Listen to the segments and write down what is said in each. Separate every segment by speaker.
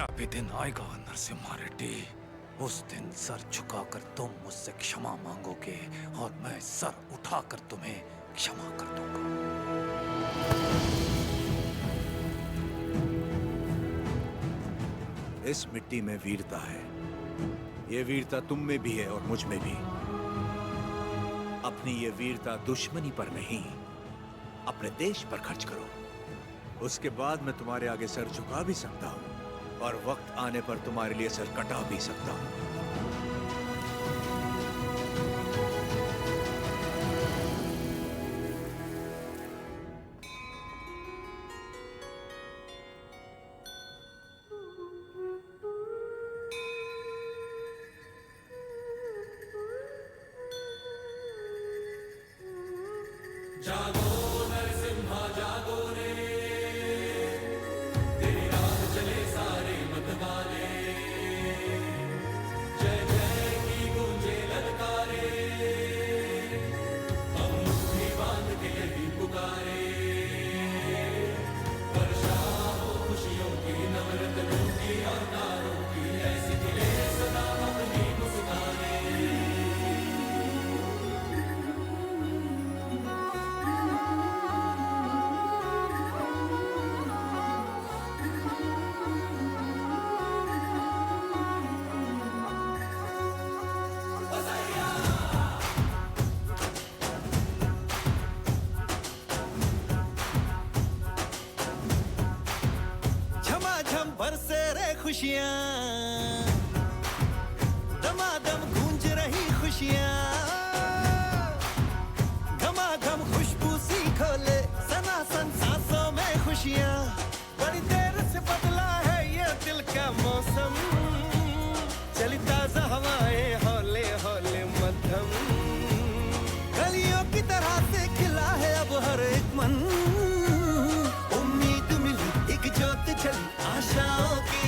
Speaker 1: मेरा भी दिन आएगा नरसिम्हा रेड्डी। उस दिन सर झुकाकर तुम मुझसे क्षमा मांगोगे और मैं सर उठाकर तुम्हें क्षमा कर दूंगा।
Speaker 2: इस मिट्टी में वीरता है। ये वीरता तुम में भी है और मुझ में भी। अपनी ये वीरता दुश्मनी पर नहीं, अपने देश पर खर्च करो। उसके बाद मैं तुम्हारे आगे सर झुका भी सकता हूं और वक्त आने पर तुम्हारे लिए सर कटा भी सकता हूं।
Speaker 3: जागो नरसिम्हा जागो रे, तेरी राह चले सारे मतवाले। जय जय की गूंजे ललकारे, हम मुट्ठी बांध के यही पुकारे। वर्षा हो खुशियों की, नवरत्नों की और तारों की, ऐसी खिले सदा अपनी मुस्काने।
Speaker 4: झमाझम बरसे रे खुशियाँ, दमादम गूंज रही खुशियाँ। घमाघम खुशबू सी खोले सनासन सांसों में खुशियाँ। बड़ी देर से बदला है ये दिल का मौसम, चली ताजा हवाएं हौले हौले मध्यम। कलियों की तरह से खिला है अब हर एक मन, उम्मीद मिली एक ज्योत चली आशाओं की।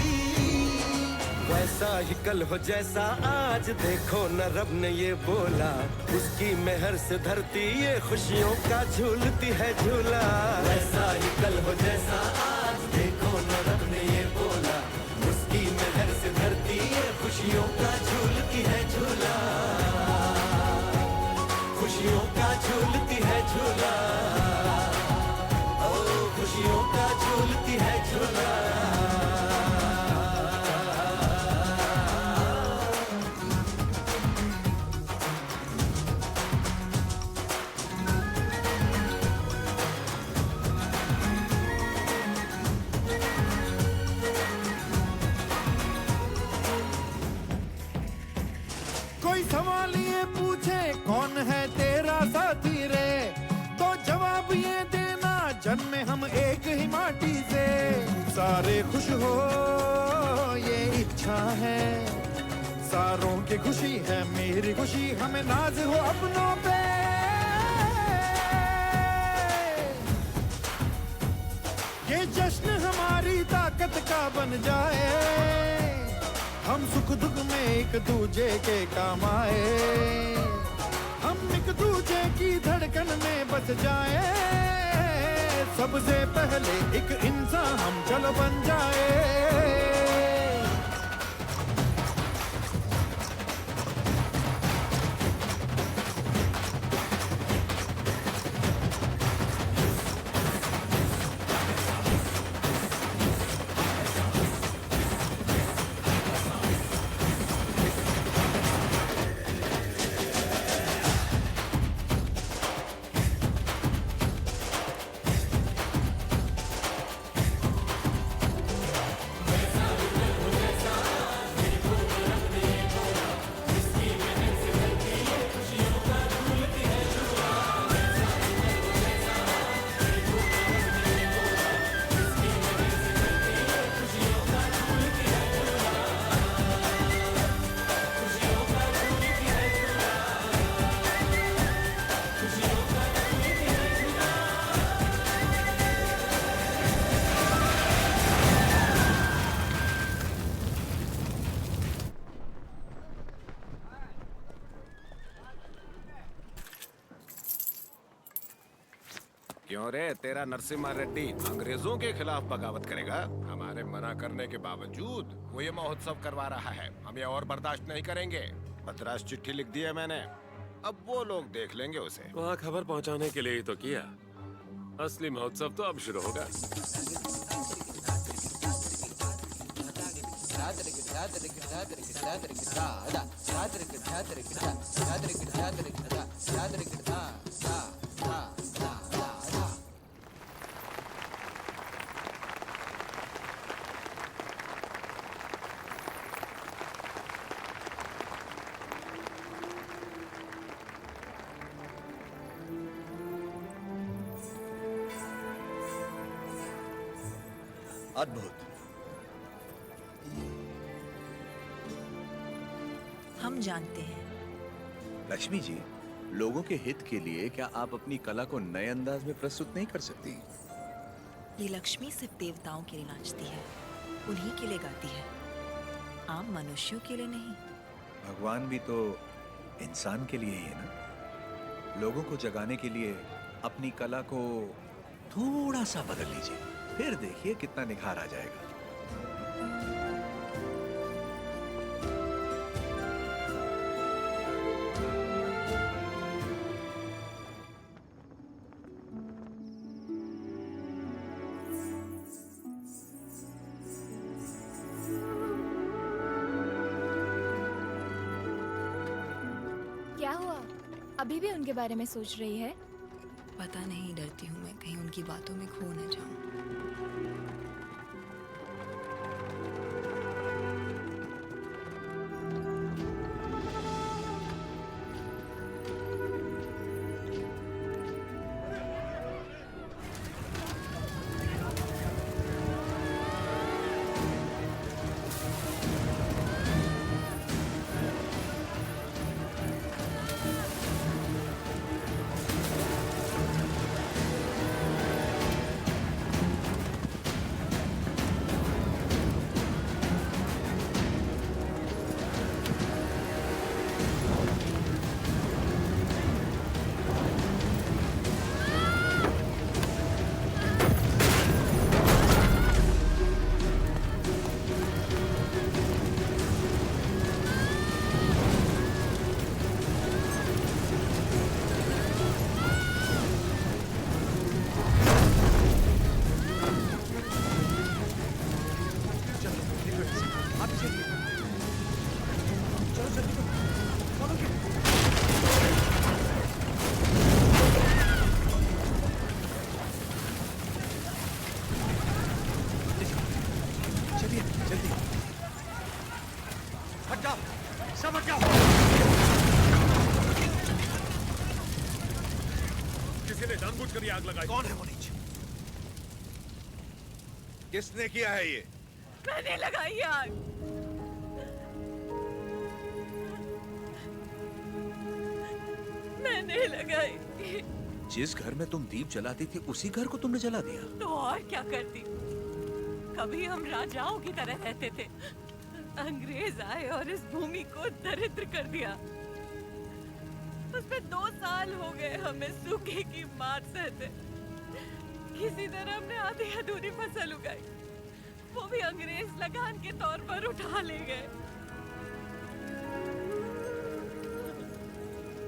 Speaker 4: वैसा ही कल हो जैसा आज, देखो न रब ने ये बोला। उसकी मेहर से धरती ये खुशियों का झूलती है झूला। वैसा ही कल हो जैसा आज, देखो न रब ने ये बोला। उसकी मेहर से धरती ये खुशियों का झूलती है झूला। खुशियों का झूलती है झूला, ओ खुशियों का झूलती है झूला।
Speaker 5: कोई सवाल ये पूछे कौन है तेरा साथी रे, तो जवाब ये देना जन्मे हम एक ही माटी से। सारे खुश हो ये इच्छा है, सारों की खुशी है मेरी खुशी। हमें नाज हो अपनों पे, ये जश्न हमारी ताकत का बन जाए। हम सुख दुख में एक दूजे के काम आए, हम एक दूजे की धड़कन में बस जाए। सबसे पहले एक इंसान हम चलो बन जाए।
Speaker 6: क्यों रे, तेरा नरसिम्हा रेड्डी अंग्रेजों के खिलाफ बगावत करेगा? हमारे मना करने के बावजूद वो ये महोत्सव करवा रहा है। हम ये और बर्दाश्त नहीं करेंगे। बदराश चिट्ठी लिख दी है मैंने, अब वो लोग देख लेंगे उसे।
Speaker 7: वहाँ खबर पहुँचाने के लिए ही तो किया। असली महोत्सव तो अब शुरू होगा।
Speaker 2: अद्भुत।
Speaker 8: हम जानते हैं।
Speaker 2: लक्ष्मी जी, लोगों के हित के लिए क्या आप अपनी कला को नए अंदाज में प्रस्तुत नहीं कर सकती?
Speaker 8: ये लक्ष्मी सिर्फ देवताओं के लिए नाचती है, उन्हीं के लिए गाती है, आम मनुष्यों के लिए नहीं।
Speaker 2: भगवान भी तो इंसान के लिए ही है ना। लोगों को जगाने के लिए अपनी कला को थोड़ा सा बदल लीजिए, फिर देखिए कितना निखार आ जाएगा।
Speaker 9: क्या हुआ? अभी भी उनके बारे में सोच रही है?
Speaker 8: पता नहीं, डरती हूँ मैं कहीं उनकी बातों में खो न जाऊं।
Speaker 7: किसी ने जानबूझकर ये आग लगाई।
Speaker 2: कौन है वो नीच? किसने किया है ये?
Speaker 8: मैंने लगाई आग। मैंने लगाई।
Speaker 2: जिस घर में तुम दीप जलाती थी उसी घर को तुमने जला दिया?
Speaker 8: तो और क्या करती? कभी हम राजाओं की तरह रहते थे, अंग्रेज आए और इस भूमि को दरिद्र कर दिया। उसमें 2 साल हो गए हमें सूखे की मार सहते। किसी तरह हमने आधी अधूरी फसल उगाई, वो भी अंग्रेज लगान के तौर पर उठा ले गए।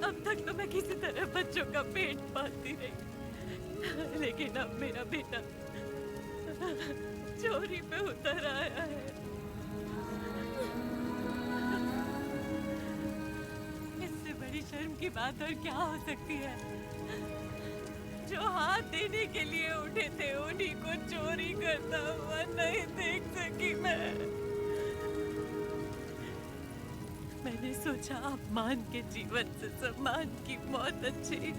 Speaker 8: अब तक तो मैं किसी तरह बच्चों का पेट पालती रही, लेकिन अब मेरा बेटा चोरी पे उतर आया है। इससे बड़ी शर्म की बात और क्या हो सकती है? जो हाथ देने के लिए उठे थे उन्हीं को चोरी करता हुआ नहीं देख सकी मैं। मैंने सोचा अपमान के जीवन से सम्मान की मौत अच्छी।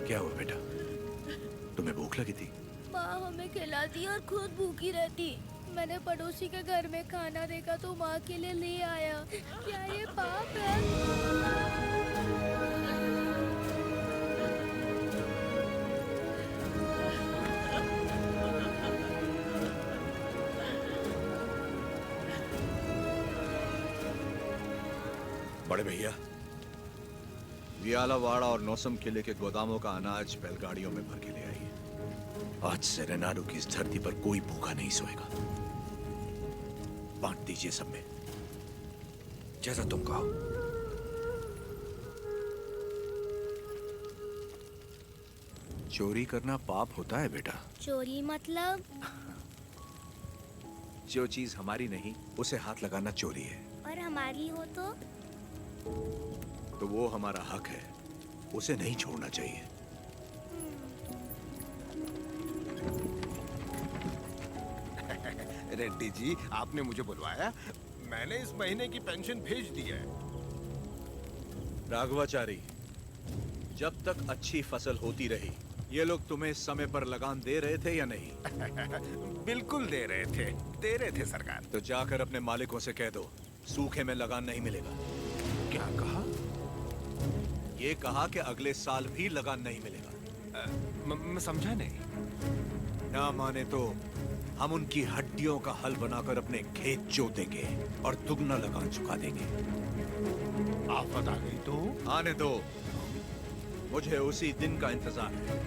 Speaker 2: क्या हुआ बेटा? तुम्हें भूख लगी थी?
Speaker 9: माँ हमें खिलाती और खुद भूखी रहती। मैंने पड़ोसी के घर में खाना देखा तो माँ के लिए ले आया। क्या ये पाप है?
Speaker 2: बड़े भैया, वियालावाड़ा और नौसम किले के गोदामों का अनाज बैलगाड़ियों में भर के ले आई है। आज से रेनाडू की इस धरती पर कोई भूखा नहीं सोएगा। बांट दीजिए सब में, जैसा तुम कहो। चोरी करना पाप होता है बेटा।
Speaker 9: चोरी मतलब?
Speaker 2: जो चीज हमारी नहीं उसे हाथ लगाना चोरी है।
Speaker 9: और हमारी हो
Speaker 2: तो वो हमारा हक है, उसे नहीं छोड़ना चाहिए।
Speaker 6: रेड्डी जी, आपने मुझे बुलवाया? मैंने इस महीने की पेंशन भेज दी है।
Speaker 2: राघवाचारी, जब तक अच्छी फसल होती रही, ये लोग तुम्हें समय पर लगान दे रहे थे या नहीं?
Speaker 6: बिल्कुल दे रहे थे सरकार।
Speaker 2: तो जाकर अपने मालिकों से कह दो, सूखे में लगान नहीं मिलेगा।
Speaker 6: क्या कहा?
Speaker 2: ये कहा कि अगले साल भी लगान नहीं मिलेगा।
Speaker 6: मैं समझा नहीं।
Speaker 2: ना माने तो हम उनकी हड्डियों का हल बनाकर अपने खेत जोतेंगे और दुगना लगान चुका देंगे।
Speaker 6: आफत आ गई तो?
Speaker 2: आने दो, मुझे उसी दिन का इंतजार है।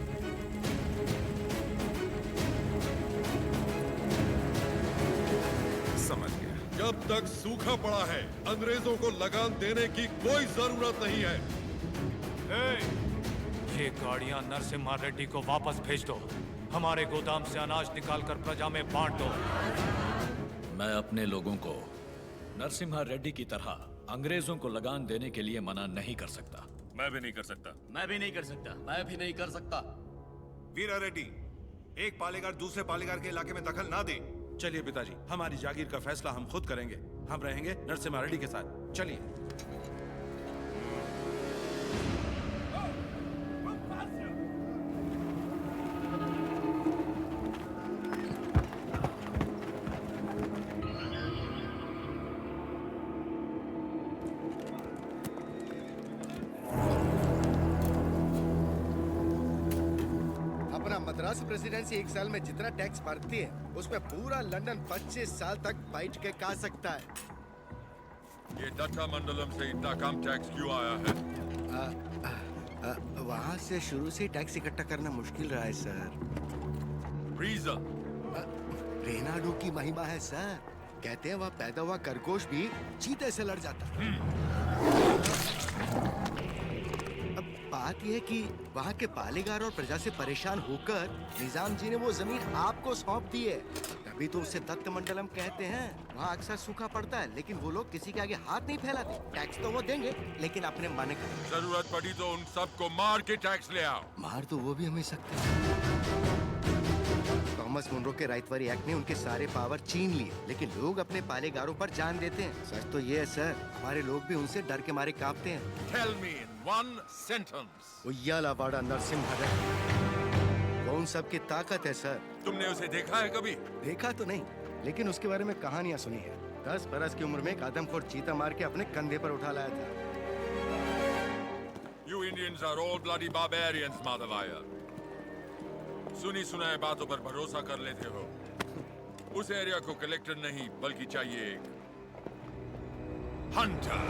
Speaker 6: समझ गया।
Speaker 10: जब तक सूखा पड़ा है, अंग्रेजों को लगान देने की कोई जरूरत नहीं है।
Speaker 1: ये गाड़ियां नरसिम्हा रेड्डी को वापस भेज दो। हमारे गोदाम से अनाज निकालकर प्रजा में बांट दो।
Speaker 11: मैं अपने लोगों को नरसिम्हा रेड्डी की तरह अंग्रेजों को लगान देने के लिए मना नहीं कर सकता।
Speaker 7: मैं भी नहीं कर सकता।
Speaker 11: मैं भी नहीं कर सकता। मैं भी नहीं कर सकता।
Speaker 10: वीरा रेड्डी, एक पालेगार दूसरे पालेगार के इलाके में दखल ना दे।
Speaker 5: चलिए पिताजी, हमारी जागीर का फैसला हम खुद करेंगे। हम रहेंगे नरसिम्हा रेड्डी के साथ। चलिए।
Speaker 4: मद्रास प्रेसिडेंसी एक साल में जितना टैक्स भरती है, उसमें पूरा लंदन 25 साल तक बैठ के खा सकता है।
Speaker 10: ये दत्ता मंडलम से इतना कम टैक्स क्यों आया है?
Speaker 4: वहाँ से शुरू से टैक्स इकट्ठा करना मुश्किल रहा है सर।
Speaker 10: रीजन?
Speaker 4: रेनाडू की महिमा है सर। कहते हैं वह पैदा हुआ खरगोश भी चीते से लड़ जाता है। अब बात यह है कि वहाँ के पालेगार और प्रजा से परेशान होकर निजाम जी ने वो जमीन आपको सौंप दी है। तभी तो उसे दत्त मंडलम कहते हैं। वहाँ अक्सर सूखा पड़ता है, लेकिन वो लोग किसी के आगे हाथ नहीं फैलाते। टैक्स तो वो देंगे, लेकिन अपने माने का।
Speaker 10: जरूरत पड़ी तो उन सबको मार के टैक्स ले आओ।
Speaker 4: मार तो वो भी हमें सकते हैं। थॉमस मुनरो के राइटवरी एक्ट ने उनके सारे पावर छीन लिए, लेकिन लोग अपने पालेगारों पर जान देते हैं। सच तो ये है सर, हमारे लोग भी उनसे डर के मारे कांपते हैं।
Speaker 10: Tell me in one sentence.
Speaker 4: उय्यालावाड़ा Narasimha Reddy, वो उन सब की ताकत है सर।
Speaker 10: तुमने उसे देखा है कभी?
Speaker 4: देखा तो नहीं, लेकिन उसके बारे में कहानियां सुनी है। 10 बरस की उम्र में एक आदमखोर चीता मार के अपने कंधे पर उठा लाया था।
Speaker 10: You Indians are all bloody barbarians, Madhavaya. सुनी सुनाए बातों पर भरोसा कर लेते हो। उस एरिया को कलेक्टर नहीं, बल्कि चाहिए एक हंटर।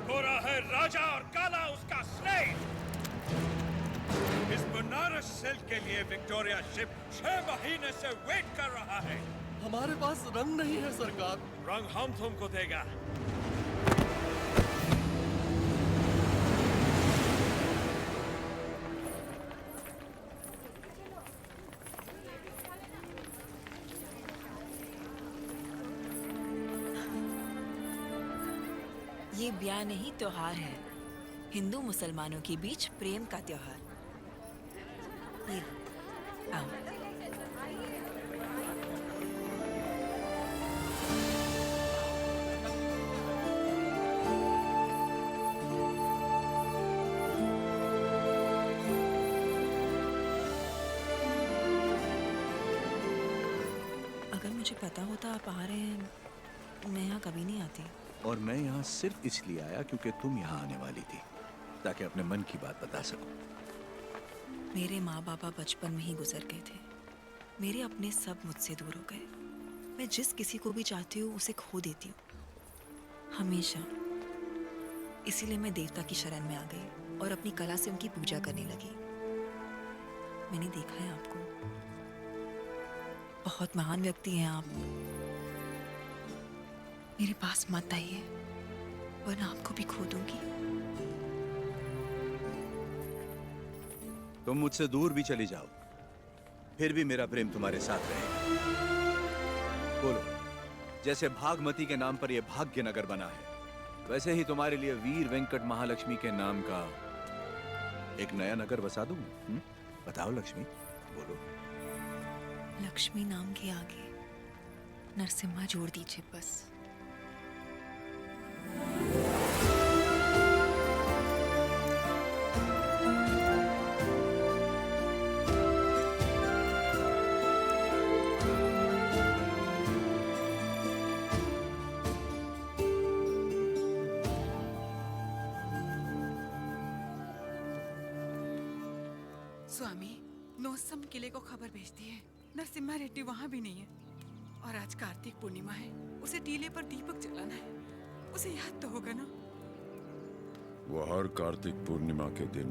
Speaker 3: गोरा है राजा और काला उसका स्लेव। इस बनारस सेल के लिए विक्टोरिया शिप 6 महीने से वेट कर रहा है।
Speaker 11: हमारे पास रंग नहीं है सरकार।
Speaker 3: रंग हम तुमको देगा।
Speaker 12: ये ब्याह नहीं, त्योहार है। हिंदू मुसलमानों के बीच प्रेम का त्योहार। ये आओ। अगर मुझे पता होता आप आ रहे हैं, मैं यहाँ कभी नहीं आती।
Speaker 2: और मैं यहाँ सिर्फ इसलिए आया क्योंकि तुम यहाँ आने वाली थी, ताकि अपने मन की बात बता सकूं।
Speaker 12: मेरे माँ बाबा बचपन में ही गुजर गए थे। मेरे अपने सब मुझसे दूर हो गए। मैं जिस किसी को भी चाहती हूँ उसे खो देती हूँ, हमेशा। इसीलिए मैं देवता की शरण में आ गई और अपनी कला से उनकी पूजा करने लगी। मैंने देखा है आपको, बहुत महान व्यक्ति हैं आप। मेरे पास मत आइए, वरना आपको भी खो दूंगी।
Speaker 2: तुम मुझसे दूर भी चली जाओ, फिर भी मेरा प्रेम तुम्हारे साथ रहेगा। बोलो, जैसे भागमती के नाम पर यह भाग्यनगर बना है, वैसे ही तुम्हारे लिए वीर वेंकट महालक्ष्मी के नाम का एक नया नगर बसा दूं? बताओ लक्ष्मी, बोलो।
Speaker 12: लक्ष्मी नाम के आगे नरसिम्हा जोड़ दीजिए बस।
Speaker 13: स्वामी, नोसम किले को खबर भेजती है, नरसिम्हा रेड्डी वहाँ भी नहीं है। और आज कार्तिक पूर्णिमा है, उसे टीले पर दीपक जलाना है। उसे याद तो होगा ना?
Speaker 14: वो हर कार्तिक पूर्णिमा के दिन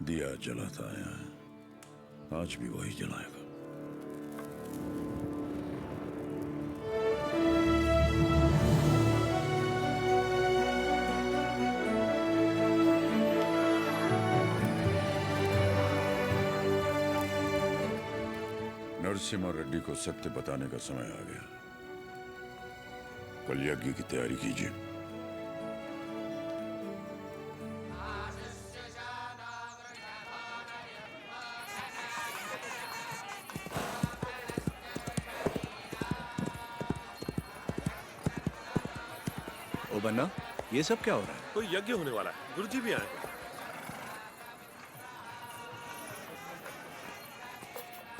Speaker 14: दिया जलाता आया है, आज भी वही जलाएगा। नरसिम्हा रेड्डी को सत्य बताने का समय आ गया। कल यज्ञ की तैयारी कीजिए।
Speaker 2: ओ बन्ना, ये सब क्या हो रहा है?
Speaker 7: कोई यज्ञ होने वाला है, गुरुजी भी आए हैं।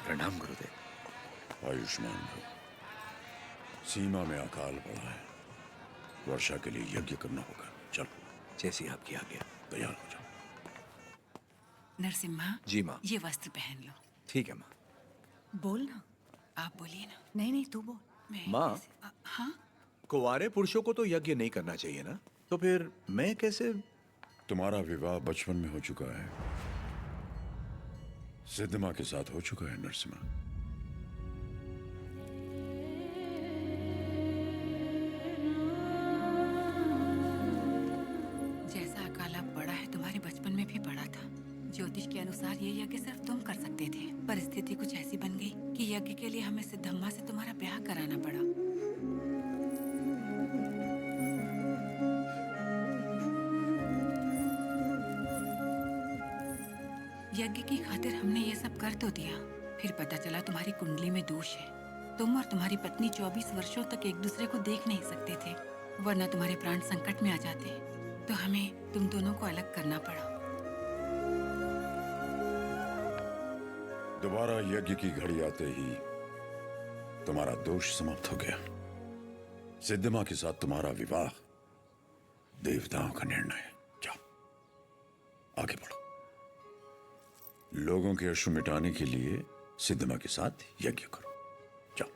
Speaker 2: प्रणाम गुरुदेव।
Speaker 14: आयुष्मान भव। सीमा में अकाल पड़ा है, वर्षा के लिए यज्ञ करना होगा। चलो,
Speaker 2: जैसी आपकी आज्ञा।
Speaker 14: तैयार हो जाओ।
Speaker 13: नरसिम्हा,
Speaker 2: जी माँ।
Speaker 13: ये वस्त्र पहन लो।
Speaker 2: ठीक है माँ।
Speaker 13: बोल ना। आप बोलिए ना। नहीं नहीं, तू बोल।
Speaker 2: माँ,
Speaker 13: हाँ?
Speaker 2: कुंवारे पुरुषों को तो यज्ञ नहीं करना चाहिए ना, तो फिर मैं कैसे?
Speaker 14: तुम्हारा विवाह बचपन में हो चुका है, सिद्धमा के साथ हो चुका है नरसिम्हा।
Speaker 13: जैसा अकाल अब पड़ा है, तुम्हारे बचपन में भी पड़ा था। ज्योतिष के अनुसार ये यज्ञ सिर्फ तुम कर सकते थे। परिस्थिति कुछ ऐसी बन गई कि यज्ञ के लिए हमें सिद्धम्मा से तुम्हारा ब्याह कराना पड़ा। यज्ञ की खातिर हमने ये सब कर तो दिया, फिर पता चला तुम्हारी कुंडली में दोष है। तुम और तुम्हारी पत्नी 24 वर्षों तक एक दूसरे को देख नहीं सकते थे, वरना तुम्हारे प्राण संकट में आ जाते। तो हमें तुम दोनों को अलग करना पड़ा।
Speaker 14: दोबारा यज्ञ की घड़ी आते ही तुम्हारा दोष समाप्त हो गया। सिद्धमा के साथ तुम्हारा विवाह देवताओं का निर्णय है। जाओ, आगे बढ़ो। लोगों के अश्रु मिटाने के लिए सिद्धमा के साथ यज्ञ करो। जाओ।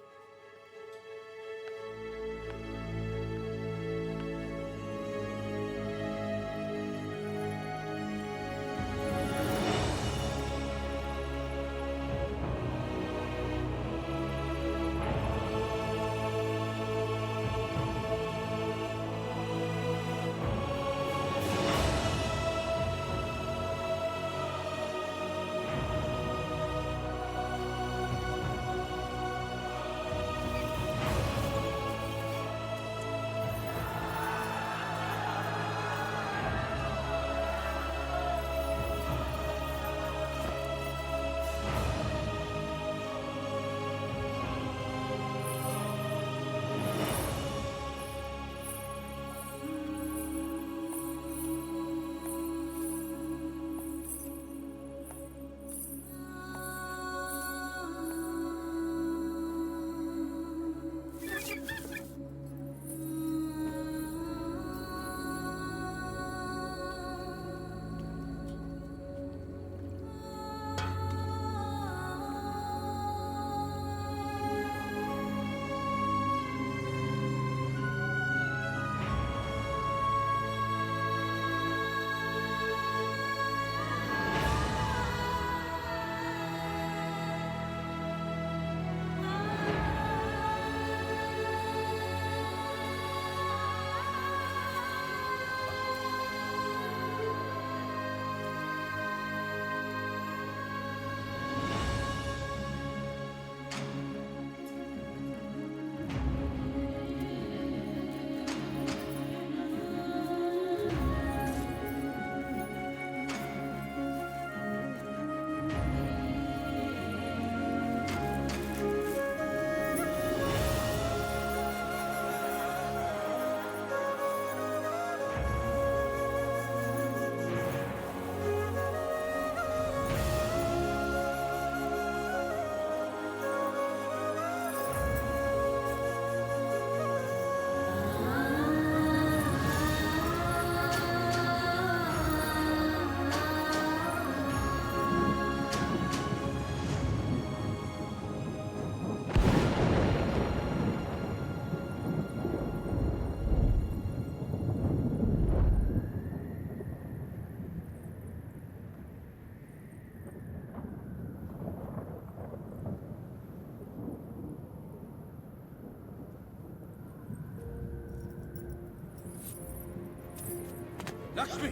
Speaker 2: लक्ष्मी,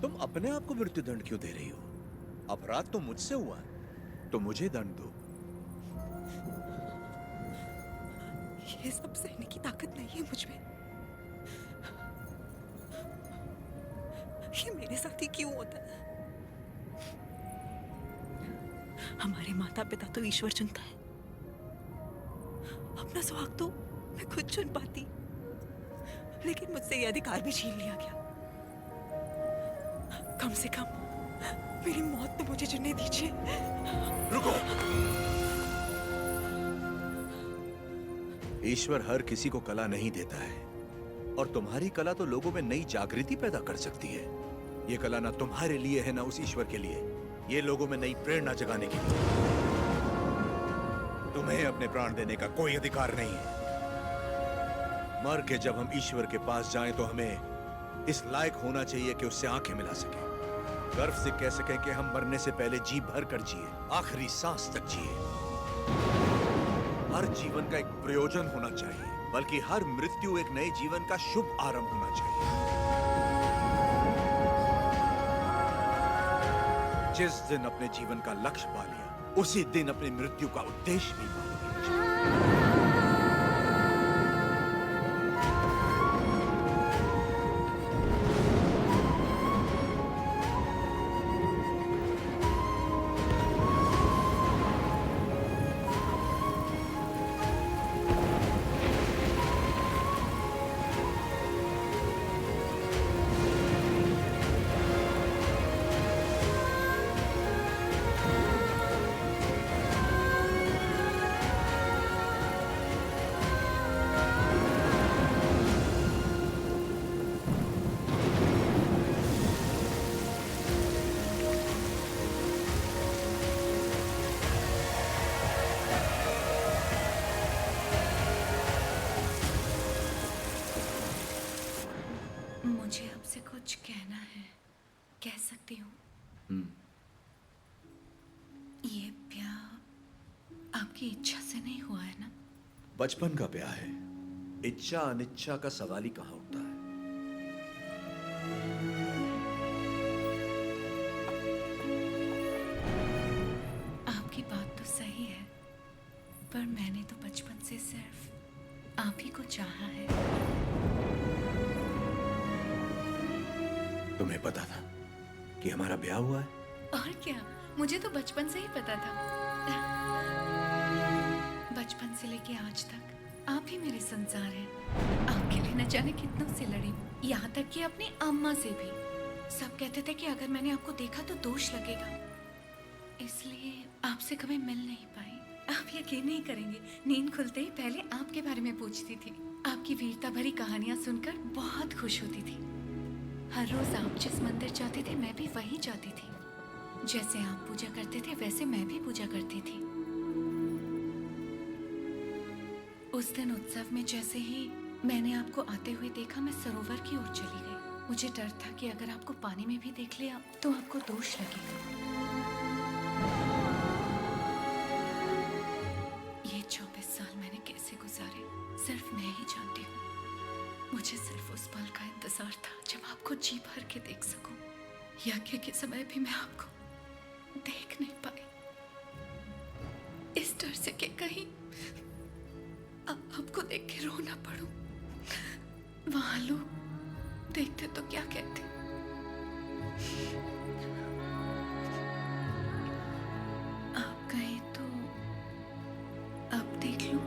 Speaker 2: तुम अपने आप को मृत्यु दंड क्यों दे रही हो? अपराध तो मुझसे हुआ है, तो मुझे दंड दो।
Speaker 12: ये सब सहने की ताकत नहीं है मुझ में। ये मेरे साथ ही क्यों होता है? हमारे माता पिता तो ईश्वर चुनता है, अपना सुहाग तो मैं खुद चुन पाती, लेकिन मुझसे ये अधिकार भी छीन लिया गया। कम से कम मेरी मौत तो मुझे चुनने दीजिए।
Speaker 2: रुको। ईश्वर हर किसी को कला नहीं देता है, और तुम्हारी कला तो लोगों में नई जागृति पैदा कर सकती है। ये कला ना तुम्हारे लिए है ना उस ईश्वर के लिए, ये लोगों में नई प्रेरणा जगाने के लिए। तुम्हें अपने प्राण देने का कोई अधिकार नहीं है। मर के जब हम ईश्वर के पास जाएं तो हमें इस लायक होना चाहिए कि उससे आंखें मिला सके, गर्व से कह सके कि हम मरने से पहले जी भर कर जिए, आखिरी सांस तक जिए। हर जीवन का एक प्रयोजन होना चाहिए, बल्कि हर मृत्यु एक नए जीवन का शुभ आरंभ होना चाहिए। जिस दिन अपने जीवन का लक्ष्य पा लिया, उसी दिन अपनी मृत्यु का उद्देश्य भी पा लिया।
Speaker 13: मुझे आपसे कुछ कहना है, कह सकती हूँ? ये ब्याह आपकी इच्छा से नहीं हुआ है ना?
Speaker 2: बचपन का ब्याह है, इच्छा अनिच्छा का सवाल ही कहां उठता है।
Speaker 13: आपकी बात तो सही है, पर मैंने तो बचपन से सिर्फ आप ही को चाहा है।
Speaker 2: तुम्हें पता था कि हमारा ब्याह हुआ है?
Speaker 13: और क्या, मुझे तो बचपन से ही पता था। बचपन से लेके आज तक आप ही मेरे संसार हैं। आपके लिए न जाने कितनों से लड़ी हूँ, यहाँ तक कि अपनी अम्मा से भी। सब कहते थे कि अगर मैंने आपको देखा तो दोष लगेगा, इसलिए आपसे कभी मिल नहीं पाई। आप यकीन नहीं करेंगे, नींद खुलते ही पहले आपके बारे में पूछती थी। आपकी वीरता भरी कहानियां सुनकर बहुत खुश होती थी। हर रोज आप जिस मंदिर जाते थे मैं भी वहीं जाती थी। जैसे आप पूजा करते थे वैसे मैं भी पूजा करती थी। उस दिन उत्सव में जैसे ही मैंने आपको आते हुए देखा, मैं सरोवर की ओर चली गई। मुझे डर था कि अगर आपको पानी में भी देख लिया तो आपको दोष लगेगा। ये 24 साल मैंने कैसे गुजारे सिर्फ मैं ही जानती हूँ। मुझे सिर्फ उस पल का इंतजार था जब आपको जी भर के देख सकूं। यज्ञ के समय भी मैं आपको देख नहीं पाई, इस डर से कि कहीं आपको देख के रो ना पड़ूं। वहां लोग देखते तो क्या कहते। आप कहें तो अब देख लूं।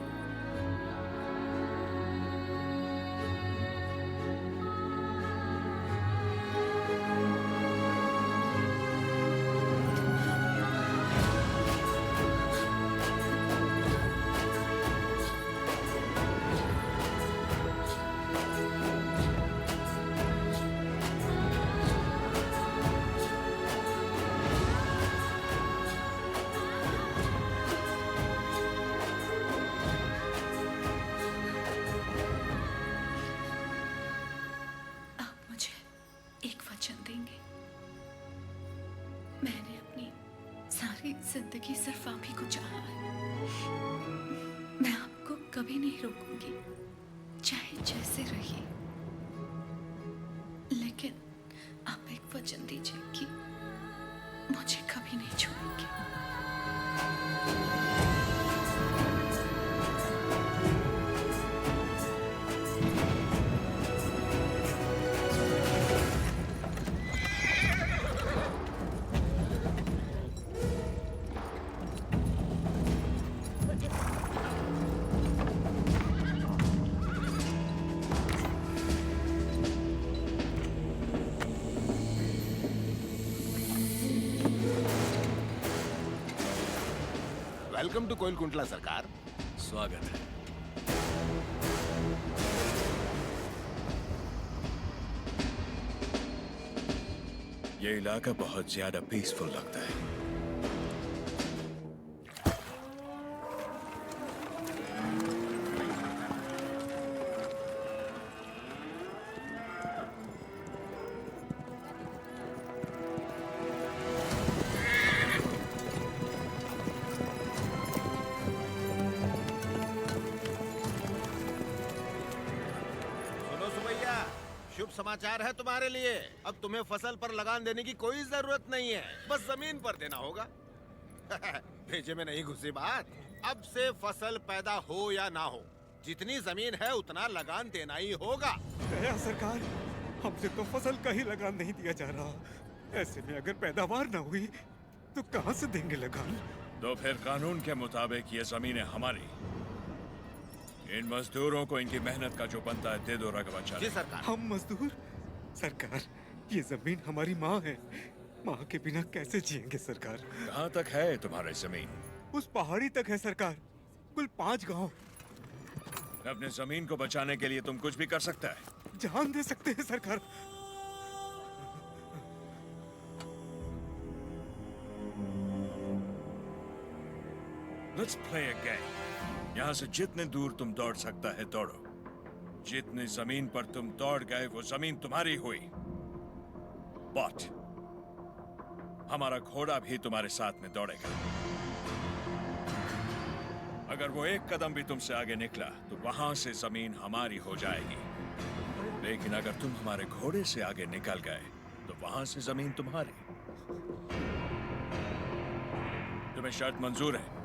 Speaker 6: वेलकम टू कोयल कुंटला सरकार।
Speaker 11: स्वागत है। ये इलाका बहुत ज्यादा पीसफुल लगता है।
Speaker 6: सुनो सुमैया, शुभ समाचार है तुम्हारे लिए। अब तुम्हें फसल पर लगान देने की कोई जरूरत नहीं है, बस जमीन पर देना होगा। भेजे में नहीं घुसी बात। अब से फसल पैदा हो या ना हो, जितनी जमीन है उतना लगान देना ही होगा।
Speaker 15: दया सरकार, हमसे तो फसल का ही लगान नहीं दिया जा रहा। ऐसे में अगर पैदावार ना हुई तो कहाँ से देंगे लगान?
Speaker 11: तो फिर कानून के मुताबिक ये जमीनें हमारी। इन मजदूरों को इनकी मेहनत का जो बनता है दे दो रघुवंशा।
Speaker 6: जी सरकार।
Speaker 15: हम मजदूर? सरकार, ये जमीन हमारी माँ है। माँ के बिना कैसे जिएंगे सरकार?
Speaker 11: कहाँ तक है तुम्हारी जमीन?
Speaker 15: उस पहाड़ी तक है सरकार, कुल 5 गांव।
Speaker 11: अपने जमीन को बचाने के लिए तुम कुछ भी कर सकता है।
Speaker 15: जान दे सकते हैं सरकार।
Speaker 11: Let's play a game. यहाँ से जितने दूर तुम दौड़ सकता है दौड़ो। जितनी जमीन पर तुम दौड़ गए वो जमीन तुम्हारी हुई। बट हमारा घोड़ा भी तुम्हारे साथ में दौड़ेगा। अगर वो एक कदम भी तुमसे आगे निकला तो वहां से जमीन हमारी हो जाएगी। लेकिन अगर तुम हमारे घोड़े से आगे निकल गए तो वहां से जमीन तुम्हारी। तुम्हें शर्त मंजूर है?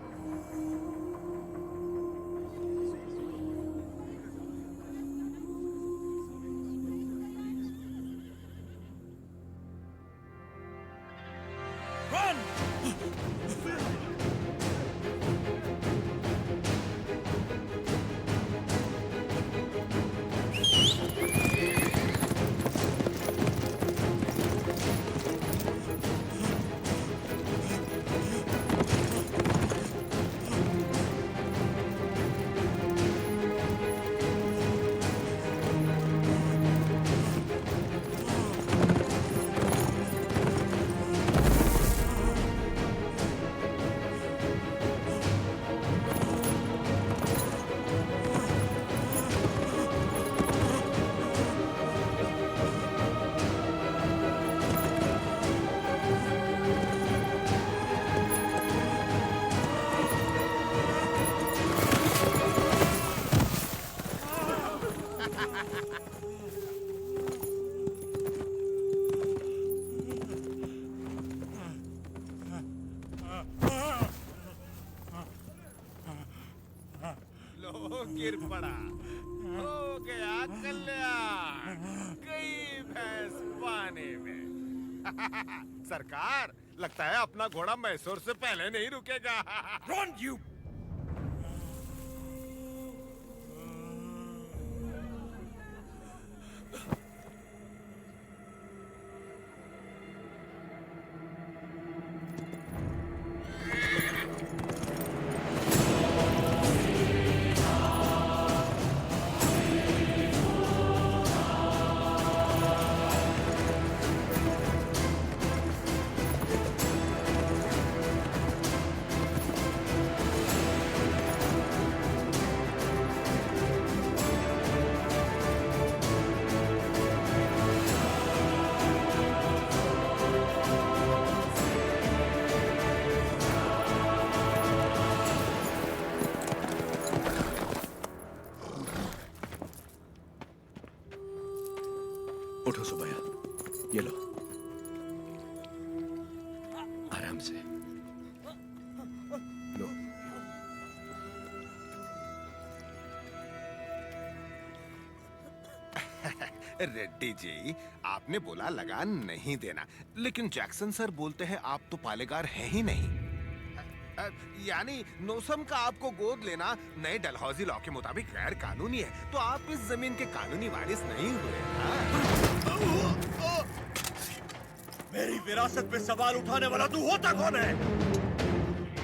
Speaker 6: लो गिर पड़ा, हो गया कल्याण, गई भैंस पानी में। सरकार, लगता है अपना घोड़ा मैसूर से पहले नहीं रुकेगा।
Speaker 11: Run, you!
Speaker 2: उठो सुबैया, ये लो, आराम से लो।
Speaker 6: रेड्डी जी, आपने बोला लगान नहीं देना, लेकिन जैक्सन सर बोलते हैं आप तो पालेगार हैं ही नहीं। यानी नोसम का आपको गोद लेना नए डलहौजी लॉ के मुताबिक गैर कानूनी है, तो आप इस जमीन के कानूनी वारिस नहीं हुए।
Speaker 16: मेरी विरासत पे सवाल उठाने वाला तू होता कौन है?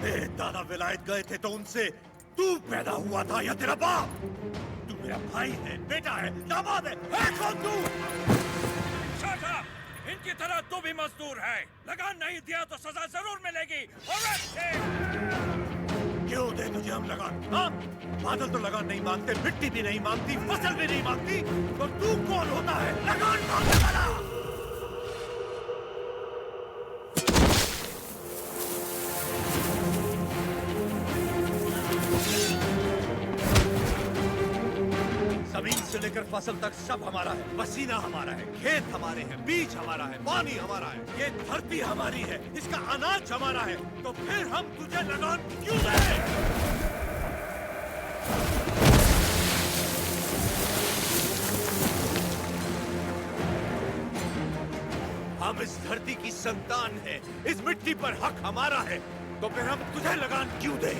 Speaker 11: तेरे दादा विलायत गए थे तो उनसे तू पैदा हुआ था या तेरा बाप? तू मेरा भाई है, बेटा है, दामाद है कौन तू?
Speaker 3: Shut up! इनकी तरह तू भी मजदूर है। लगान नहीं दिया तो सजा जरूर मिलेगी।
Speaker 11: क्यों दे तुझे हम लगान? हाँ? बादल तो लगान नहीं मांगते, मिट्टी भी नहीं मांगती, फसल भी नहीं मांगती, तो तू कौन होता है लगान मांगने वाला? जमीन से लेकर फसल तक सब हमारा है। पसीना हमारा है, खेत हमारे हैं, बीज हमारा है, पानी हमारा है, ये धरती हमारी है, इसका अनाज हमारा है। तो फिर हम तुझे लगान क्यों दें? हम इस धरती की संतान हैं, इस मिट्टी पर हक हमारा है, तो फिर हम तुझे लगान क्यों दें?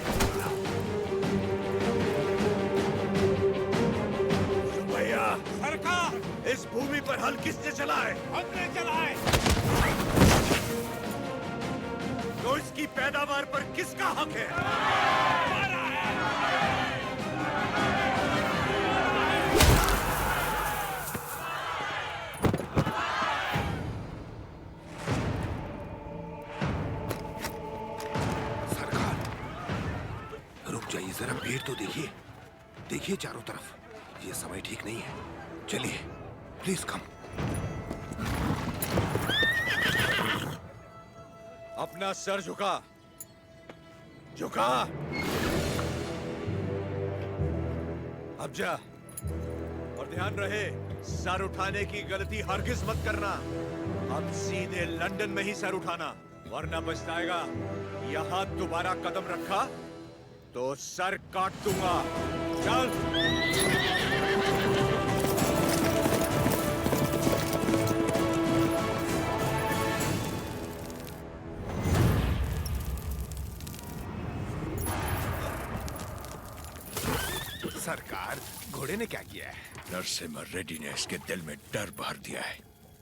Speaker 11: भैया, सरकार, इस भूमि पर हल किसने चलाए? हमने चलाए। तो इसकी पैदावार पर किसका हक है? हमारा है।
Speaker 6: सरकार, रुक जाइए जरा, भीड़ तो देखिए, देखिए चारों तरफ। ये समय ठीक नहीं है, चलिए प्लीज कम।
Speaker 11: अपना सर झुका, झुका। अब जा, और ध्यान रहे, सर उठाने की गलती हरगिज मत करना। अब सीधे लंदन में ही सर उठाना, वरना पछताएगा। यहाँ दोबारा कदम रखा तो सर काट दूंगा। चल।
Speaker 6: सरकार, घोड़े ने क्या किया है?
Speaker 11: नरसिम्हा रेड्डी ने इसके दिल में डर भर दिया है।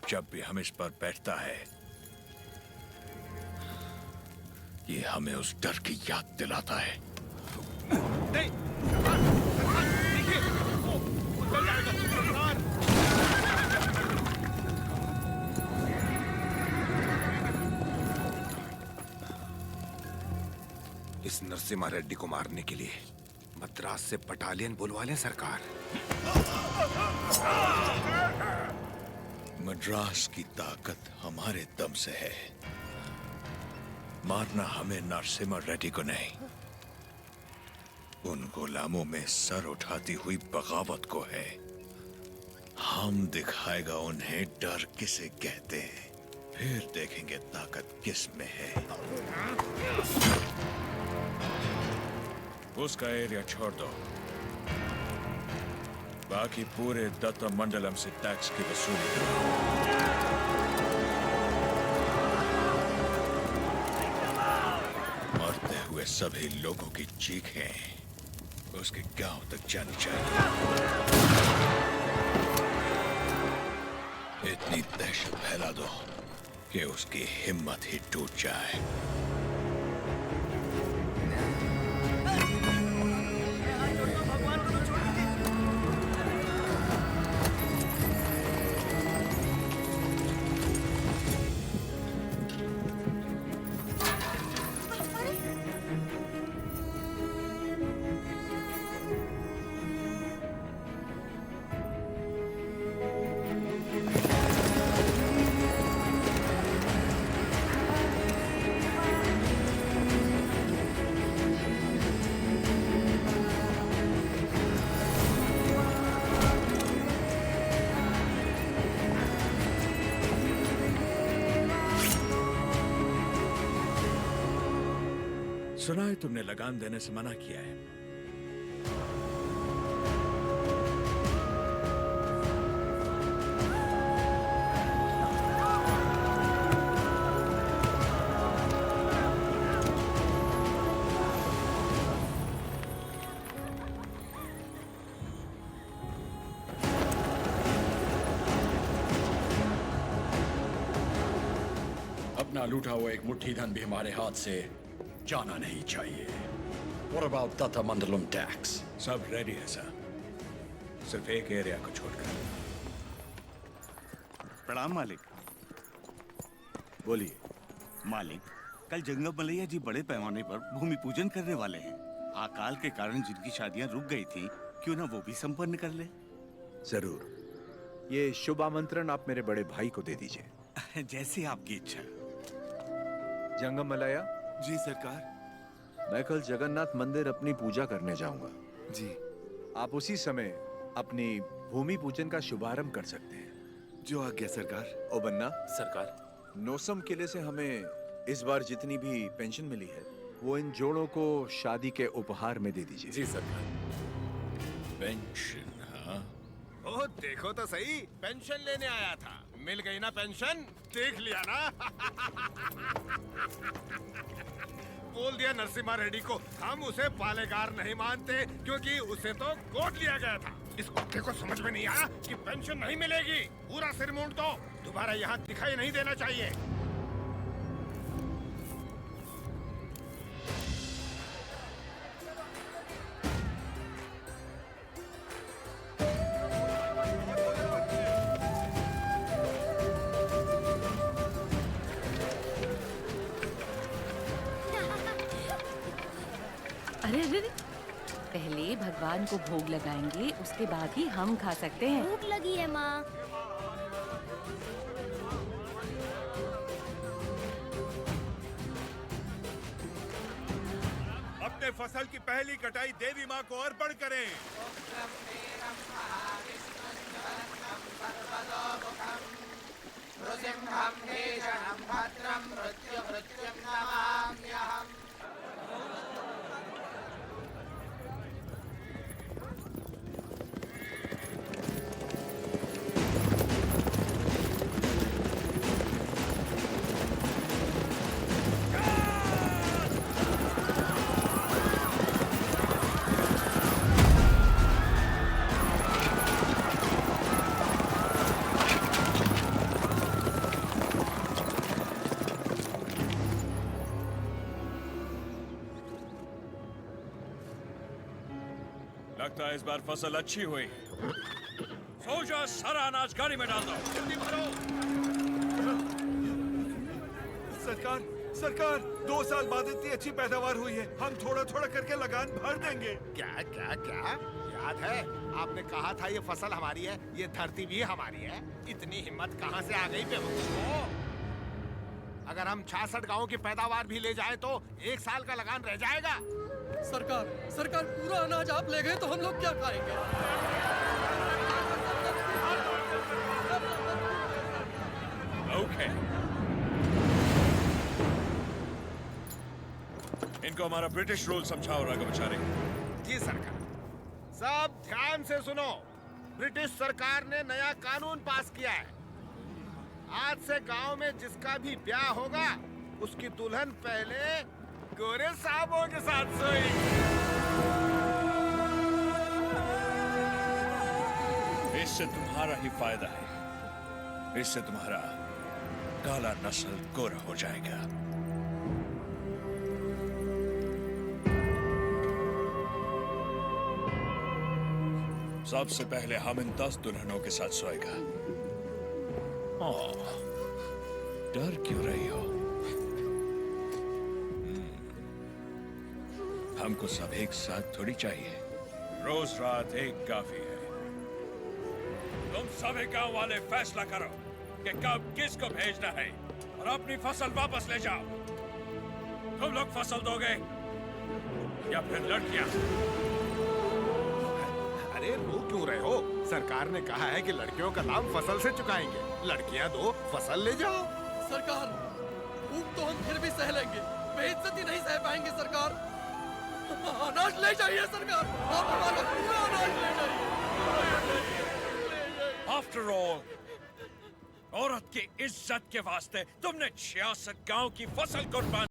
Speaker 11: जब भी हम इस पर बैठता है, ये हमें उस डर की याद दिलाता है।
Speaker 6: नहीं, देखिए, वो चल जाएगा, सरकार। इस नरसिम्हा रेड्डी को मारने के लिए मद्रास से बटालियन बुलवा लें सरकार।
Speaker 11: मद्रास की ताकत हमारे दम से है। मारना हमें नरसिम्हा रेड्डी को नहीं, उन गुलामों में सर उठाती हुई बगावत को है। हम दिखाएगा उन्हें डर किसे कहते हैं, फिर देखेंगे ताकत किस में है। उसका एरिया छोड़ दो, बाकी पूरे दत्ता मंडलम से टैक्स की वसूली करो। मरते हुए सभी लोगों की चीखें उसके गांव तक जानी चाहिए। इतनी दहशत फैला दो कि उसकी हिम्मत ही टूट जाए। सुना है तुमने लगान देने से मना किया है।
Speaker 16: अपना लूटा हुआ एक मुट्ठी धन भी हमारे हाथ से
Speaker 11: जाना नहीं चाहिए।
Speaker 14: What about Tatamandalam tax?
Speaker 11: सब रेडी है सर, सिर्फ एक एरिया को छोड़कर।
Speaker 16: प्रणाम मालिक।
Speaker 2: बोलिए।
Speaker 16: मालिक, कल जंगम मलैया जी बड़े पैमाने पर भूमि पूजन करने वाले हैं। अकाल के कारण जिनकी शादियां रुक गई थी, क्यों ना वो भी संपन्न कर ले।
Speaker 2: जरूर, ये शुभ आमंत्रण आप मेरे बड़े भाई को दे दीजिए।
Speaker 16: जैसे आपकी इच्छा।
Speaker 2: जंगम मलैया।
Speaker 16: जी सरकार।
Speaker 2: मैं कल जगन्नाथ मंदिर अपनी पूजा करने जाऊंगा।
Speaker 16: जी।
Speaker 2: आप उसी समय अपनी भूमि पूजन का शुभारंभ कर सकते हैं।
Speaker 16: जो आज्ञा सरकार।
Speaker 2: ओ बन्ना।
Speaker 1: सरकार।
Speaker 2: नोसम किले से हमें इस बार जितनी भी पेंशन मिली है, वो इन जोड़ों को शादी के उपहार में दे दीजिए।
Speaker 1: जी सरकार।
Speaker 11: पेंशन? हाँ।
Speaker 6: ओह देखो तो सही, पेंशन लेने आया था। मिल गई ना पेंशन, देख लिया ना। बोल दिया नरसिम्हा रेड्डी को, हम उसे पालेगार नहीं मानते क्योंकि उसे तो गोद लिया गया था। इस कुत्ते को समझ में नहीं आया कि पेंशन नहीं मिलेगी। पूरा सिर मूंड दो, दोबारा यहाँ दिखाई नहीं देना चाहिए।
Speaker 8: अरे अरे अरे, पहले भगवान को भोग लगाएंगे, उसके बाद ही हम खा सकते हैं।
Speaker 9: भूख लगी है माँ।
Speaker 3: अपने फसल की पहली कटाई देवी माँ को अर्पण करें।
Speaker 11: लगता है इस बार फसल अच्छी हुई। सोजा सारा अनाज गाड़ी में डाल दो। जल्दी भरो।
Speaker 3: सरकार, सरकार, 2 साल बाद इतनी अच्छी पैदावार हुई है, हम थोड़ा थोड़ा करके लगान भर देंगे।
Speaker 6: क्या क्या क्या याद है आपने कहा था ये फसल हमारी है, ये धरती भी हमारी है। इतनी हिम्मत कहाँ से आ गई बेवकूफों? अगर हम 66 गांवों की पैदावार भी ले जाएं तो 1 साल का लगान रह जाएगा।
Speaker 17: सरकार, सरकार, पूरा अनाज आप ले गए तो हम लोग क्या खाएंगे?
Speaker 11: ओके। इनको हमारा ब्रिटिश रूल समझाओ राघवाचारी।
Speaker 6: जी सरकार। सब ध्यान से सुनो, ब्रिटिश सरकार ने नया कानून पास किया है। आज से गांव में जिसका भी ब्याह होगा, उसकी दुल्हन पहले गोरे साहबों के साथ सोएगी।
Speaker 11: इससे तुम्हारा ही फायदा है। इससे तुम्हारा काला नस्ल गोरा हो जाएगा। सबसे पहले हम इन 10 दुल्हनों के साथ सोएगा। डर क्यों रही हो? हमको सब एक साथ थोड़ी चाहिए। रोज रात एक काफी है। तुम सभी गांव वाले फैसला करो कि कब किसको भेजना है और अपनी फसल वापस ले जाओ। तुम लोग फसल दोगे या फिर लड़कियां?
Speaker 6: अरे रो क्यों रहे हो? सरकार ने कहा है कि लड़कियों का दाम फसल से चुकाएंगे। लड़कियां दो, फसल ले जाओ।
Speaker 17: सरकार, भूख तो हम फिर भी सह लेंगे, बेइज्जती नहीं सह पाएंगे सरकार। अनाज ले जाइए सरकार, आप हमारा पूरा अनाज ले जाइए।
Speaker 11: आफ्टर ऑल, औरत की इज्जत के वास्ते तुमने 66 गांव की फसल कुर्बान